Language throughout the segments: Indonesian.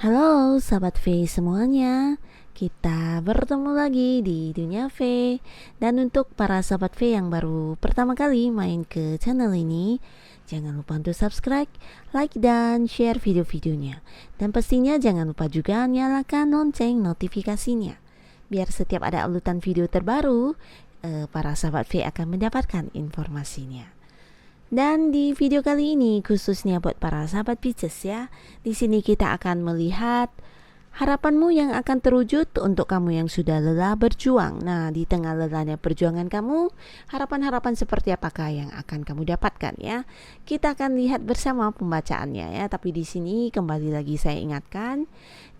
Halo sahabat V semuanya, kita bertemu lagi di Dunia V. Dan untuk para sahabat V yang baru pertama kali main ke channel ini, jangan lupa untuk subscribe, like, dan share video-videonya. Dan pastinya jangan lupa juga nyalakan lonceng notifikasinya, biar setiap ada uploadan video terbaru, para sahabat V akan mendapatkan informasinya. Dan di video kali ini khususnya buat para sahabat Pisces ya. Di sini kita akan melihat harapanmu yang akan terwujud untuk kamu yang sudah lelah berjuang. Nah, di tengah lelahnya perjuangan kamu, harapan-harapan seperti apakah yang akan kamu dapatkan ya? Kita akan lihat bersama pembacaannya ya. Tapi di sini kembali lagi saya ingatkan,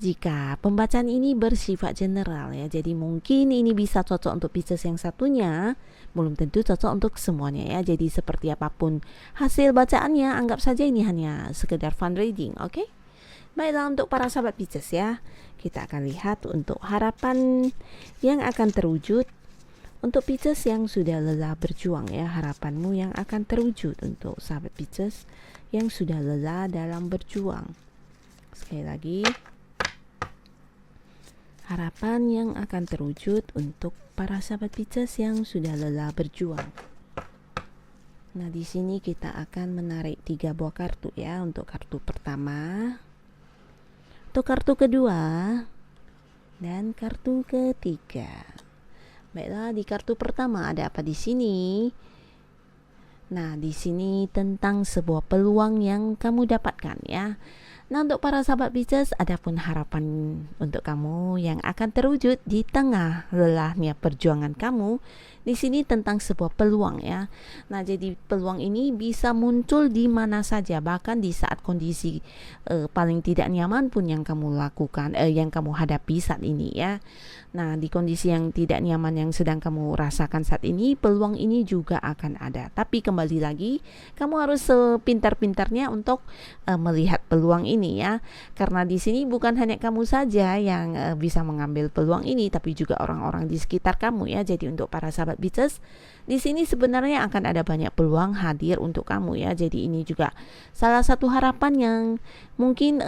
jika pembacaan ini bersifat general ya. Jadi mungkin ini bisa cocok untuk Pisces yang satunya, belum tentu cocok untuk semuanya ya. Jadi seperti apapun hasil bacaannya, anggap saja ini hanya sekedar fun reading, oke? Baiklah, untuk para sahabat Pisces ya, kita akan lihat untuk harapan yang akan terwujud untuk Pisces yang sudah lelah berjuang ya. Harapanmu yang akan terwujud untuk sahabat Pisces yang sudah lelah dalam berjuang. Sekali lagi, harapan yang akan terwujud untuk para sahabat Pisces yang sudah lelah berjuang. Nah, di sini kita akan menarik 3 buah kartu ya. Untuk kartu pertama, untuk kartu kedua, dan kartu ketiga. Baiklah, di kartu pertama ada apa di sini? Nah, di sini tentang sebuah peluang yang kamu dapatkan ya. Nah, untuk para sahabat Pisces, adapun harapan untuk kamu yang akan terwujud di tengah lelahnya perjuangan kamu. Di sini tentang sebuah peluang ya. Nah, jadi peluang ini bisa muncul di mana saja, bahkan di saat kondisi paling tidak nyaman pun yang kamu lakukan, yang kamu hadapi saat ini ya. Nah, di kondisi yang tidak nyaman yang sedang kamu rasakan saat ini, peluang ini juga akan ada. Tapi kembali lagi, kamu harus sepintar-pintarnya untuk melihat peluang ini ya. Karena di sini bukan hanya kamu saja yang bisa mengambil peluang ini, tapi juga orang-orang di sekitar kamu ya. Jadi untuk para sahabat Pisces, di sini sebenarnya akan ada banyak peluang hadir untuk kamu ya. Jadi ini juga salah satu harapan yang mungkin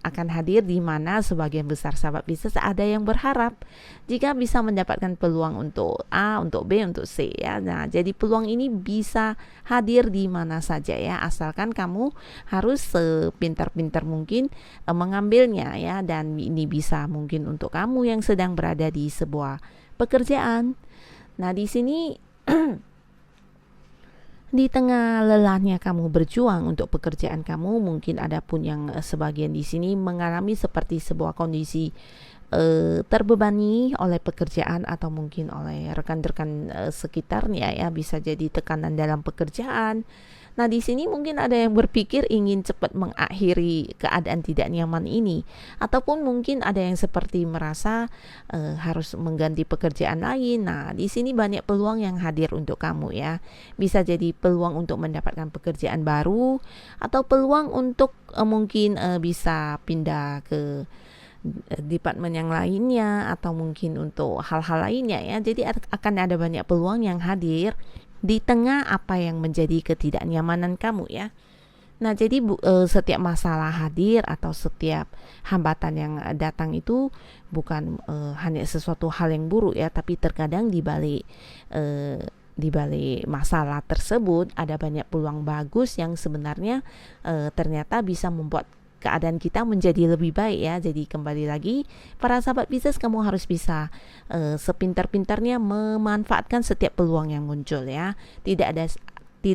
akan hadir, di mana sebagian besar sahabat Pisces ada yang berharap jika bisa mendapatkan peluang untuk A, untuk B, untuk C ya. Nah, jadi peluang ini bisa hadir di mana saja ya, asalkan kamu harus sepintar-pintar mungkin mengambilnya ya. Dan ini bisa mungkin untuk kamu yang sedang berada di sebuah pekerjaan. Nah, di sini di tengah lelahnya kamu berjuang untuk pekerjaan kamu, mungkin ada pun yang sebagian di sini mengalami seperti sebuah kondisi terbebani oleh pekerjaan atau mungkin oleh rekan-rekan sekitarnya ya. Bisa jadi tekanan dalam pekerjaan. Nah, di sini mungkin ada yang berpikir ingin cepat mengakhiri keadaan tidak nyaman ini, ataupun mungkin ada yang seperti merasa harus mengganti pekerjaan lain. Nah, di sini banyak peluang yang hadir untuk kamu ya. Bisa jadi peluang untuk mendapatkan pekerjaan baru, atau peluang untuk mungkin bisa pindah ke departemen yang lainnya, atau mungkin untuk hal-hal lainnya ya. Jadi akan ada banyak peluang yang hadir di tengah apa yang menjadi ketidaknyamanan kamu ya. Nah, jadi setiap masalah hadir atau setiap hambatan yang datang itu bukan hanya sesuatu hal yang buruk ya, tapi terkadang di balik masalah tersebut ada banyak peluang bagus yang sebenarnya ternyata bisa membuat keadaan kita menjadi lebih baik ya. Jadi kembali lagi, para sahabat Pisces, kamu harus bisa sepintar-pintarnya memanfaatkan setiap peluang yang muncul ya. Tidak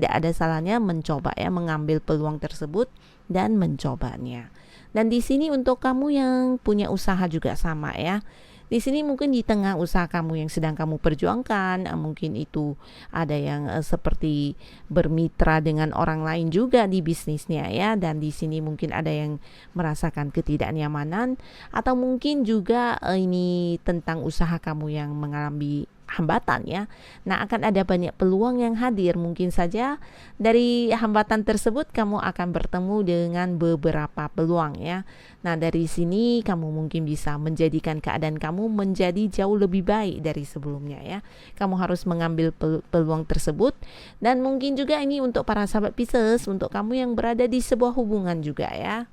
ada salahnya mencoba ya, mengambil peluang tersebut dan mencobanya. Dan di sini untuk kamu yang punya usaha juga sama ya. Di sini mungkin di tengah usaha kamu yang sedang kamu perjuangkan, mungkin itu ada yang seperti bermitra dengan orang lain juga di bisnisnya ya. Dan di sini mungkin ada yang merasakan ketidaknyamanan, atau mungkin juga ini tentang usaha kamu yang mengalami hambatan ya. Nah, akan ada banyak peluang yang hadir. Mungkin saja dari hambatan tersebut kamu akan bertemu dengan beberapa peluang ya. Nah, dari sini kamu mungkin bisa menjadikan keadaan kamu menjadi jauh lebih baik dari sebelumnya ya. Kamu harus mengambil peluang tersebut. Dan mungkin juga ini untuk para sahabat Pisces, untuk kamu yang berada di sebuah hubungan juga ya.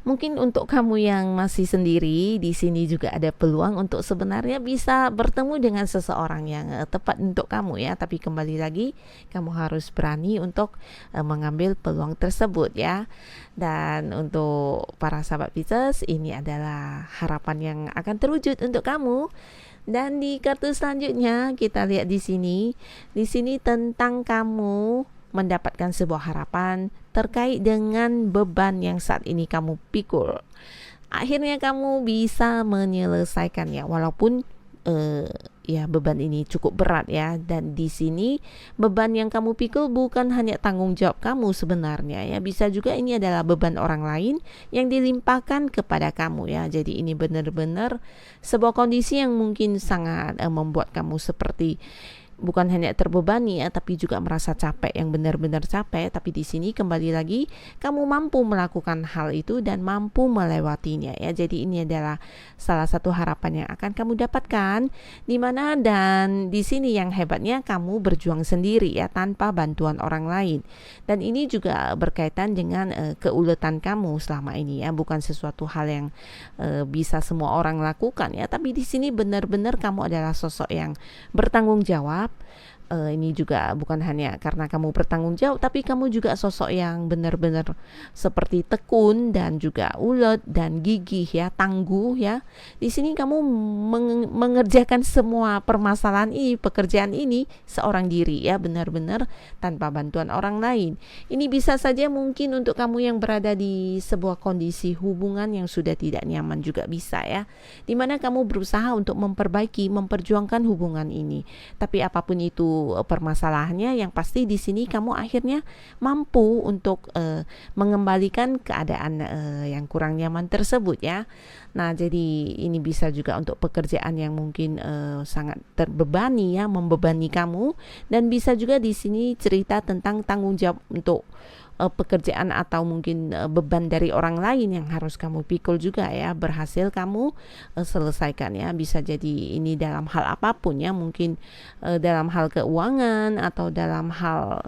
Mungkin untuk kamu yang masih sendiri, di sini juga ada peluang untuk sebenarnya bisa bertemu dengan seseorang yang tepat untuk kamu ya. Tapi kembali lagi, kamu harus berani untuk mengambil peluang tersebut ya. Dan untuk para sahabat Pisces, ini adalah harapan yang akan terwujud untuk kamu. Dan di kartu selanjutnya kita lihat di sini. Di sini tentang kamu mendapatkan sebuah harapan terkait dengan beban yang saat ini kamu pikul. Akhirnya kamu bisa menyelesaikannya walaupun ya beban ini cukup berat ya. Dan di sini beban yang kamu pikul bukan hanya tanggung jawab kamu sebenarnya ya, bisa juga ini adalah beban orang lain yang dilimpahkan kepada kamu ya. Jadi ini benar-benar sebuah kondisi yang mungkin sangat membuat kamu seperti bukan hanya terbebani ya, tapi juga merasa capek, yang benar-benar capek. Tapi di sini kembali lagi kamu mampu melakukan hal itu dan mampu melewatinya ya. Jadi ini adalah salah satu harapan yang akan kamu dapatkan di mana, dan di sini yang hebatnya kamu berjuang sendiri ya, tanpa bantuan orang lain. Dan ini juga berkaitan dengan keuletan kamu selama ini ya, bukan sesuatu hal yang bisa semua orang lakukan ya. Tapi di sini benar-benar kamu adalah sosok yang bertanggung jawab. Ini juga bukan hanya karena kamu bertanggung jawab, tapi kamu juga sosok yang benar-benar seperti tekun dan juga ulet dan gigih ya, tangguh ya. Di sini kamu mengerjakan semua permasalahan ini, pekerjaan ini seorang diri ya, benar-benar tanpa bantuan orang lain. Ini bisa saja mungkin untuk kamu yang berada di sebuah kondisi hubungan yang sudah tidak nyaman juga bisa ya, dimana kamu berusaha untuk memperbaiki, memperjuangkan hubungan ini. Tapi apapun itu permasalahannya, yang pasti di sini kamu akhirnya mampu untuk mengembalikan keadaan yang kurang nyaman tersebut ya. Nah, jadi ini bisa juga untuk pekerjaan yang mungkin sangat terbebani ya, membebani kamu, dan bisa juga di sini cerita tentang tanggung jawab untuk pekerjaan atau mungkin beban dari orang lain yang harus kamu pikul juga ya, berhasil kamu selesaikan ya. Bisa jadi ini dalam hal apapun ya, mungkin dalam hal keuangan atau dalam hal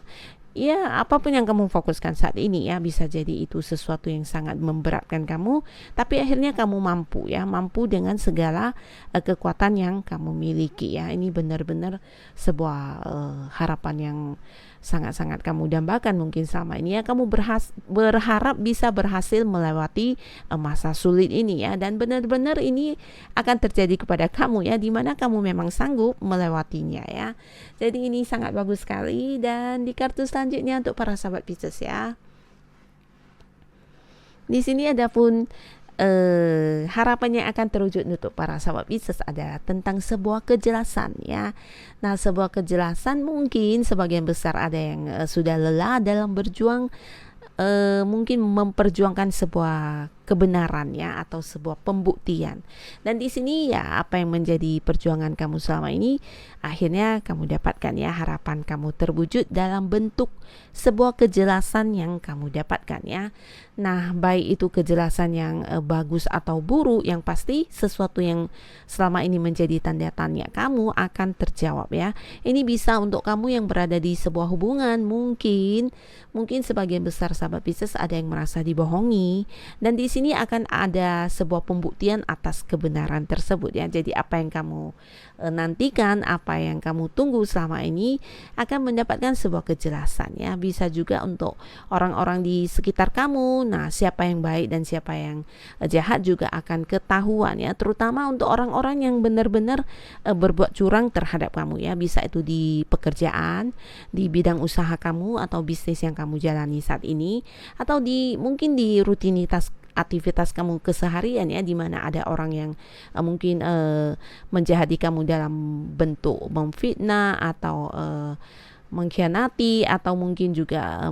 ya apapun yang kamu fokuskan saat ini ya. Bisa jadi itu sesuatu yang sangat memberatkan kamu, tapi akhirnya kamu mampu ya, mampu dengan segala kekuatan yang kamu miliki ya. Ini benar-benar sebuah harapan yang sangat-sangat kamu dambakan mungkin selama ini ya. Kamu berharap bisa berhasil melewati masa sulit ini ya, dan benar-benar ini akan terjadi kepada kamu ya, dimana kamu memang sanggup melewatinya ya. Jadi ini sangat bagus sekali. Dan di kartu selanjutnya untuk para sahabat Pisces ya, di sini ada pun harapannya akan terwujud untuk para sahabat Pisces adalah tentang sebuah kejelasan ya. Nah, sebuah kejelasan, mungkin sebagian besar ada yang sudah lelah dalam berjuang, mungkin memperjuangkan sebuah kebenaran ya, atau sebuah pembuktian. Dan di sini ya, apa yang menjadi perjuangan kamu selama ini akhirnya kamu dapatkan ya, harapan kamu terwujud dalam bentuk sebuah kejelasan yang kamu dapatkan ya. Nah, baik itu kejelasan yang bagus atau buruk, yang pasti sesuatu yang selama ini menjadi tanda tanya kamu akan terjawab ya. Ini bisa untuk kamu yang berada di sebuah hubungan, mungkin sebagian besar sahabat Pisces ada yang merasa dibohongi, dan di sini akan ada sebuah pembuktian atas kebenaran tersebut ya. Jadi apa yang kamu nantikan, apa yang kamu tunggu selama ini akan mendapatkan sebuah kejelasan ya. Bisa juga untuk orang-orang di sekitar kamu. Nah, siapa yang baik dan siapa yang jahat juga akan ketahuan ya, terutama untuk orang-orang yang benar-benar berbuat curang terhadap kamu ya. Bisa itu di pekerjaan, di bidang usaha kamu atau bisnis yang kamu jalani saat ini, atau mungkin di rutinitas aktivitas kamu keseharian ya, di mana ada orang yang mungkin menjahati kamu dalam bentuk memfitnah atau mengkhianati, atau mungkin juga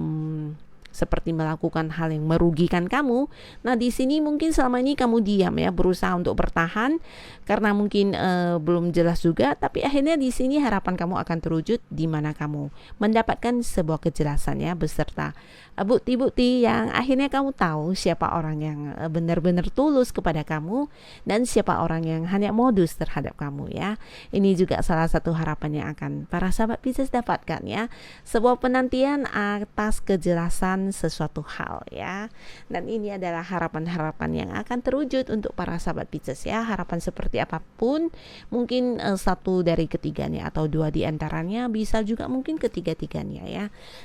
seperti melakukan hal yang merugikan kamu. Nah, di sini mungkin selama ini kamu diam ya, berusaha untuk bertahan karena mungkin belum jelas juga, tapi akhirnya di sini harapan kamu akan terwujud di mana kamu mendapatkan sebuah kejelasan ya, beserta bukti-bukti yang akhirnya kamu tahu siapa orang yang benar-benar tulus kepada kamu dan siapa orang yang hanya modus terhadap kamu ya. Ini juga salah satu harapan yang akan para sahabat Pisces dapatkan ya. Sebuah penantian atas kejelasan sesuatu hal ya. Dan ini adalah harapan-harapan yang akan terwujud untuk para sahabat Pisces ya. Harapan seperti apapun, mungkin satu dari ketiganya atau dua di antaranya, bisa juga mungkin ketiga-tiganya ya.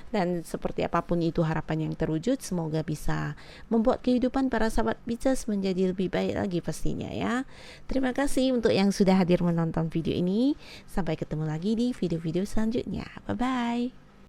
Dan seperti apapun itu harapan yang terwujud, semoga bisa membuat kehidupan para sahabat Pisces menjadi lebih baik lagi pastinya ya. Terima kasih untuk yang sudah hadir menonton video ini. Sampai ketemu lagi di video-video selanjutnya. Bye-bye.